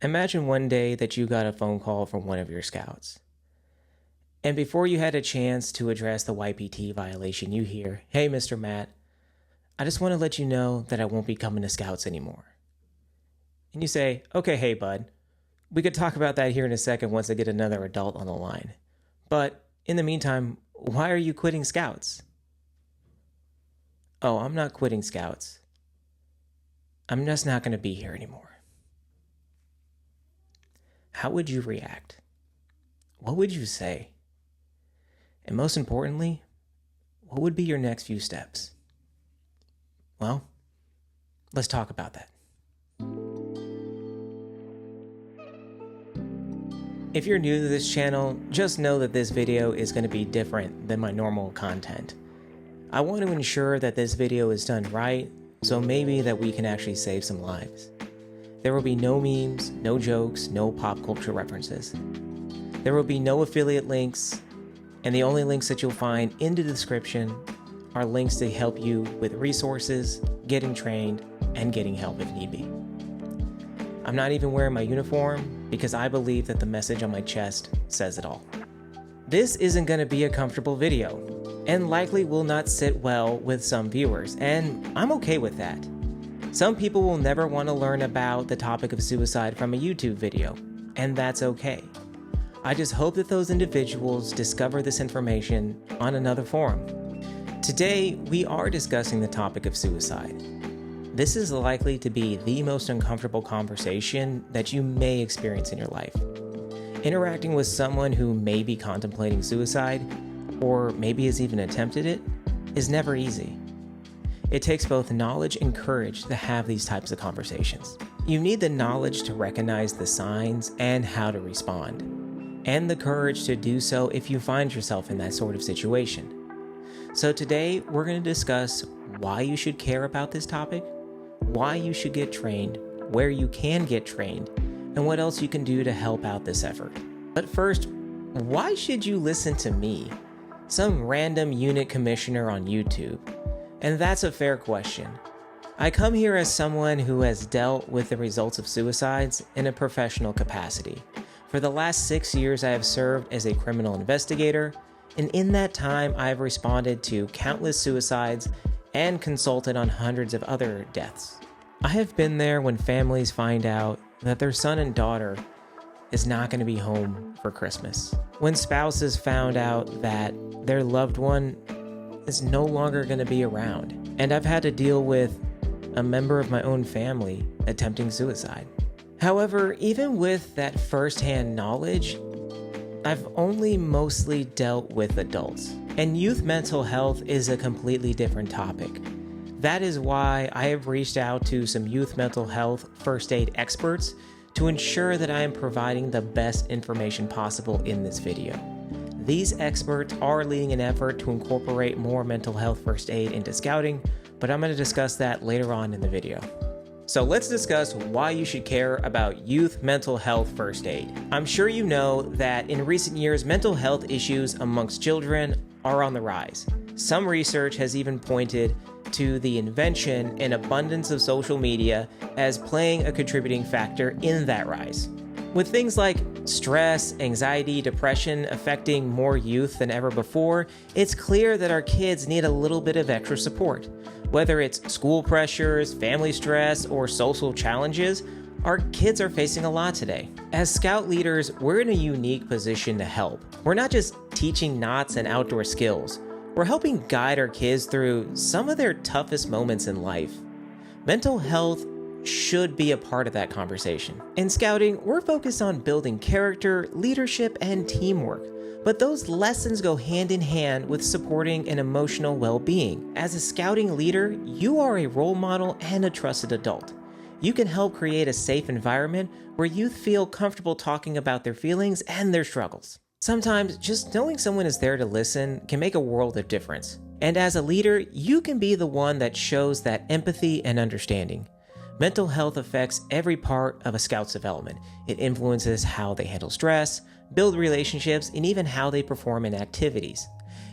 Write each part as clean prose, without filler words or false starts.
Imagine one day that you got a phone call from one of your scouts. And before you had a chance to address the YPT violation, you hear, "Hey, Mr. Matt, I just want to let you know that I won't be coming to scouts anymore." And you say, "Okay, hey, bud, we could talk about that here in a second once I get another adult on the line. But in the meantime, why are you quitting scouts?" "Oh, I'm not quitting scouts. I'm just not going to be here anymore." How would you react? What would you say? And most importantly, what would be your next few steps? Well, let's talk about that. If you're new to this channel, just know that this video is going to be different than my normal content. I want to ensure that this video is done right, so maybe that we can actually save some lives. There will be no memes, no jokes, no pop culture references. There will be no affiliate links, and the only links that you'll find in the description are links to help you with resources, getting trained, and getting help if need be. I'm not even wearing my uniform because I believe that the message on my chest says it all. This isn't going to be a comfortable video, and likely will not sit well with some viewers, and I'm okay with that. Some people will never want to learn about the topic of suicide from a YouTube video, and that's okay. I just hope that those individuals discover this information on another forum. Today, we are discussing the topic of suicide. This is likely to be the most uncomfortable conversation that you may experience in your life. Interacting with someone who may be contemplating suicide, or maybe has even attempted it, is never easy. It takes both knowledge and courage to have these types of conversations. You need the knowledge to recognize the signs and how to respond, and the courage to do so if you find yourself in that sort of situation. So today, we're going to discuss why you should care about this topic, why you should get trained, where you can get trained, and what else you can do to help out this effort. But first, why should you listen to me, some random unit commissioner on YouTube? And that's a fair question. I come here as someone who has dealt with the results of suicides in a professional capacity. For the last 6 years, I have served as a criminal investigator, and in that time, I have responded to countless suicides and consulted on hundreds of other deaths. I have been there when families find out that their son and daughter is not going to be home for Christmas. When spouses found out that their loved one is no longer going to be around. And I've had to deal with a member of my own family attempting suicide. However, even with that firsthand knowledge, I've only mostly dealt with adults. And youth mental health is a completely different topic. That is why I have reached out to some youth mental health first aid experts to ensure that I am providing the best information possible in this video. These experts are leading an effort to incorporate more mental health first aid into scouting, but I'm going to discuss that later on in the video. So let's discuss why you should care about youth mental health first aid. I'm sure you know that in recent years, mental health issues amongst children are on the rise. Some research has even pointed to the invention and abundance of social media as playing a contributing factor in that rise. With things like stress, anxiety, depression affecting more youth than ever before, it's clear that our kids need a little bit of extra support. Whether it's school pressures, family stress, or social challenges, our kids are facing a lot today. As scout leaders, we're in a unique position to help. We're not just teaching knots and outdoor skills. We're helping guide our kids through some of their toughest moments in life. Mental health should be a part of that conversation. In scouting, we're focused on building character, leadership, and teamwork. But those lessons go hand in hand with supporting an emotional well-being. As a scouting leader, you are a role model and a trusted adult. You can help create a safe environment where youth feel comfortable talking about their feelings and their struggles. Sometimes just knowing someone is there to listen can make a world of difference. And as a leader, you can be the one that shows that empathy and understanding. Mental health affects every part of a scout's development. It influences how they handle stress, build relationships, and even how they perform in activities.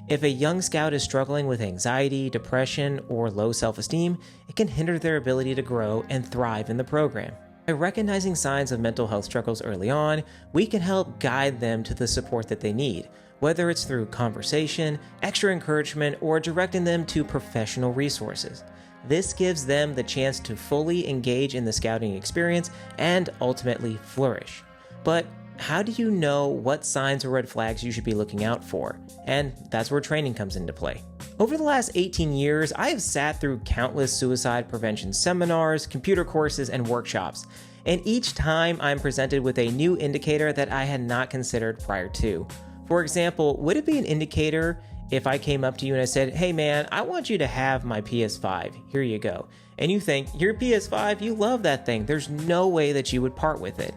If a young scout is struggling with anxiety, depression, or low self-esteem, it can hinder their ability to grow and thrive in the program. By recognizing signs of mental health struggles early on, we can help guide them to the support that they need, whether it's through conversation, extra encouragement, or directing them to professional resources. This gives them the chance to fully engage in the scouting experience and ultimately flourish. But how do you know what signs or red flags you should be looking out for? And that's where training comes into play. Over the last 18 years, I have sat through countless suicide prevention seminars, computer courses, and workshops. And each time I'm presented with a new indicator that I had not considered prior to. For example, would it be an indicator if I came up to you and I said, "Hey man, I want you to have my PS5, here you go." And you think, your PS5, you love that thing, there's no way that you would part with it.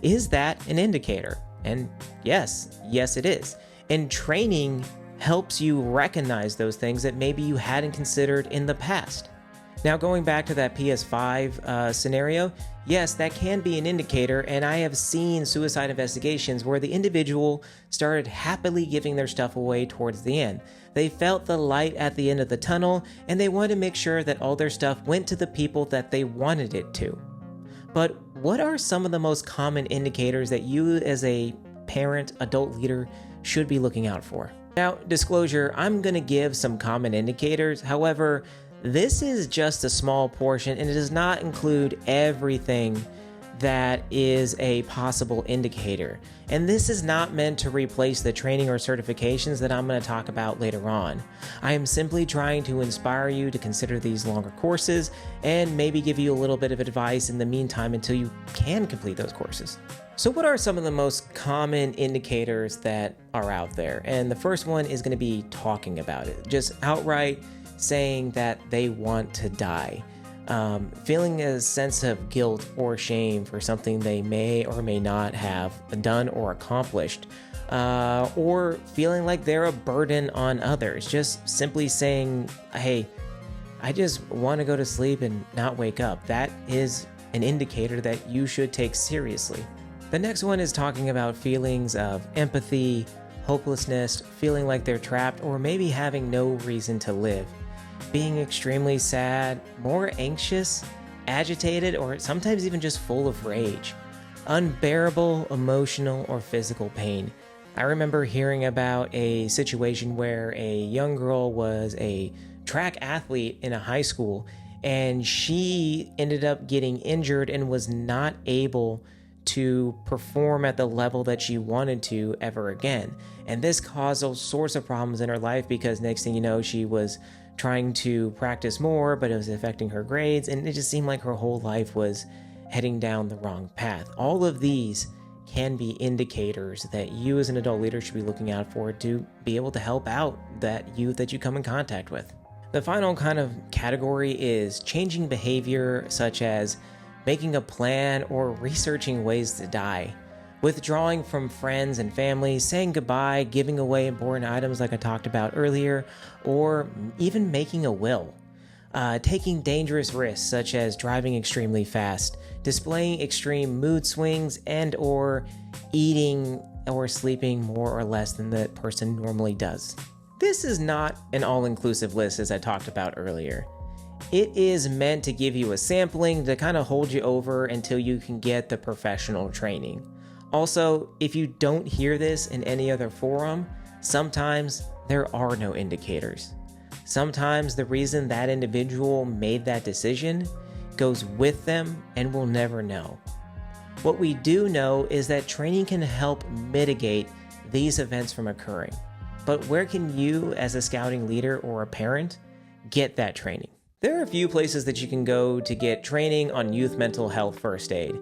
Is that an indicator? And yes it is. And training helps you recognize those things that maybe you hadn't considered in the past. Now, going back to that PS5 scenario, yes, that can be an indicator, and I have seen suicide investigations where the individual started happily giving their stuff away towards the end. They felt the light at the end of the tunnel, and they wanted to make sure that all their stuff went to the people that they wanted it to. But what are some of the most common indicators that you as a parent, adult leader, should be looking out for? Now, disclosure, I'm going to give some common indicators. However, this is just a small portion and it does not include everything that is a possible indicator. And this is not meant to replace the training or certifications that I'm going to talk about later on. I am simply trying to inspire you to consider these longer courses and maybe give you a little bit of advice in the meantime until you can complete those courses. So what are some of the most common indicators that are out there? And the first one is going to be talking about it, just outright saying that they want to die, feeling a sense of guilt or shame for something they may or may not have done or accomplished, or feeling like they're a burden on others, just simply saying, "Hey, I just want to go to sleep and not wake up." That is an indicator that you should take seriously. The next one is talking about feelings of empathy, hopelessness, feeling like they're trapped, or maybe having no reason to live. Being extremely sad, more anxious, agitated, or sometimes even just full of rage. Unbearable emotional or physical pain. I remember hearing about a situation where a young girl was a track athlete in a high school, and she ended up getting injured and was not able to perform at the level that she wanted to ever again. And this caused all sorts of problems in her life because next thing you know, she was trying to practice more, but it was affecting her grades, and it just seemed like her whole life was heading down the wrong path. All of these can be indicators that you as an adult leader should be looking out for to be able to help out that youth that you come in contact with. The final kind of category is changing behavior, such as making a plan or researching ways to die, withdrawing from friends and family, saying goodbye, giving away important items like I talked about earlier, or even making a will. Taking dangerous risks such as driving extremely fast, displaying extreme mood swings, and or eating or sleeping more or less than the person normally does. This is not an all-inclusive list as I talked about earlier. It is meant to give you a sampling to kind of hold you over until you can get the professional training. Also, if you don't hear this in any other forum, sometimes there are no indicators. Sometimes the reason that individual made that decision goes with them and we'll never know. What we do know is that training can help mitigate these events from occurring. But where can you, as a scouting leader or a parent, get that training? There are a few places that you can go to get training on youth mental health first aid.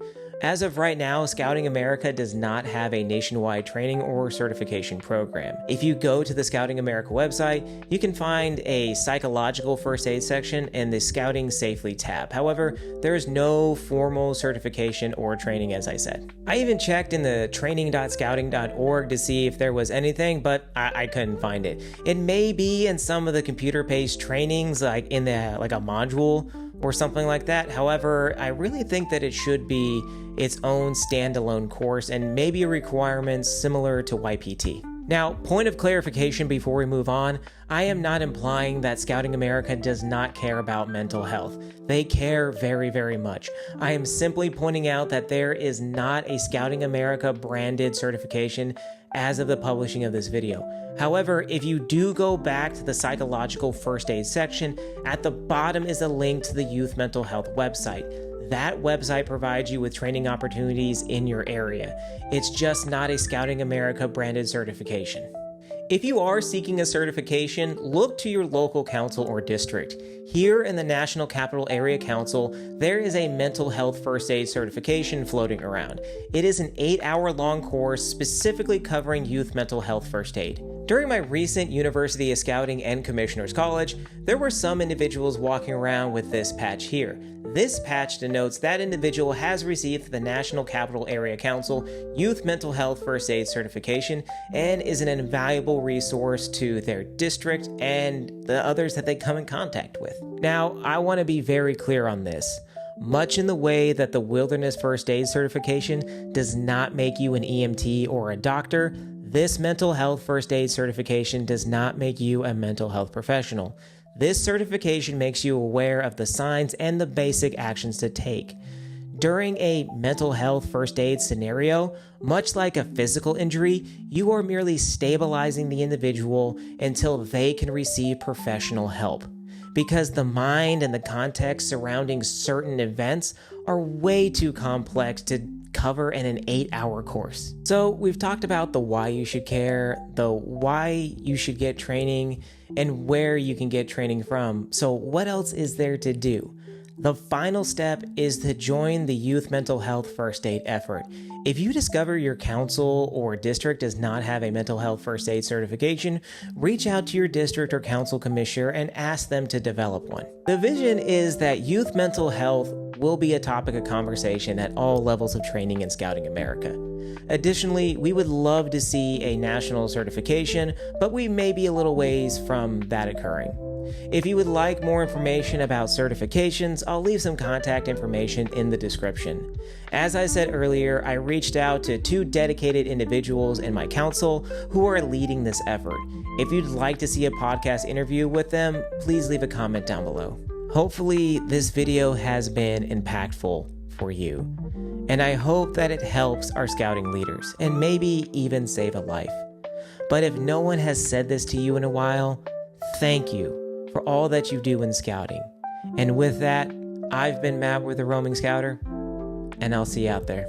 As of right now, Scouting America does not have a nationwide training or certification program. If you go to the Scouting America website, you can find a psychological first aid section and the Scouting Safely tab. However, there is no formal certification or training, as I said. I even checked in the training.scouting.org to see if there was anything, but I couldn't find it. It may be in some of the computer-based trainings, like in a module or something like that. However, I really think that it should be its own standalone course and maybe a requirement similar to YPT. Now, point of clarification before we move on, I am not implying that Scouting America does not care about mental health. They care very, very much. I am simply pointing out that there is not a Scouting America branded certification as of the publishing of this video. However, if you do go back to the psychological first aid section, at the bottom is a link to the Youth Mental Health website. That website provides you with training opportunities in your area. It's just not a Scouting America branded certification. If you are seeking a certification, look to your local council or district. Here in the National Capital Area Council, there is a mental health first aid certification floating around. It is an 8-hour-long course specifically covering youth mental health first aid. During my recent University of Scouting and Commissioners College, there were some individuals walking around with this patch here. This patch denotes that individual has received the National Capital Area Council Youth Mental Health First Aid Certification and is an invaluable resource to their district and the others that they come in contact with. Now, I want to be very clear on this. Much in the way that the Wilderness First Aid Certification does not make you an EMT or a doctor, this Mental Health First Aid Certification does not make you a mental health professional. This certification makes you aware of the signs and the basic actions to take. During a mental health first aid scenario, much like a physical injury, you are merely stabilizing the individual until they can receive professional help. Because the mind and the context surrounding certain events are way too complex to cover in an 8-hour course. So we've talked about the why you should care, the why you should get training, and where you can get training from. So what else is there to do? The final step is to join the Youth Mental Health First Aid effort. If you discover your council or district does not have a mental health first aid certification, reach out to your district or council commissioner and ask them to develop one. The vision is that youth mental health will be a topic of conversation at all levels of training in Scouting America. Additionally, we would love to see a national certification, but we may be a little ways from that occurring. If you would like more information about certifications, I'll leave some contact information in the description. As I said earlier, I reached out to 2 dedicated individuals in my council who are leading this effort. If you'd like to see a podcast interview with them, please leave a comment down below. Hopefully, this video has been impactful for you, and I hope that it helps our scouting leaders and maybe even save a life. But if no one has said this to you in a while, thank you for all that you do in scouting. And with that, I've been Matt with the Roaming Scouter, and I'll see you out there.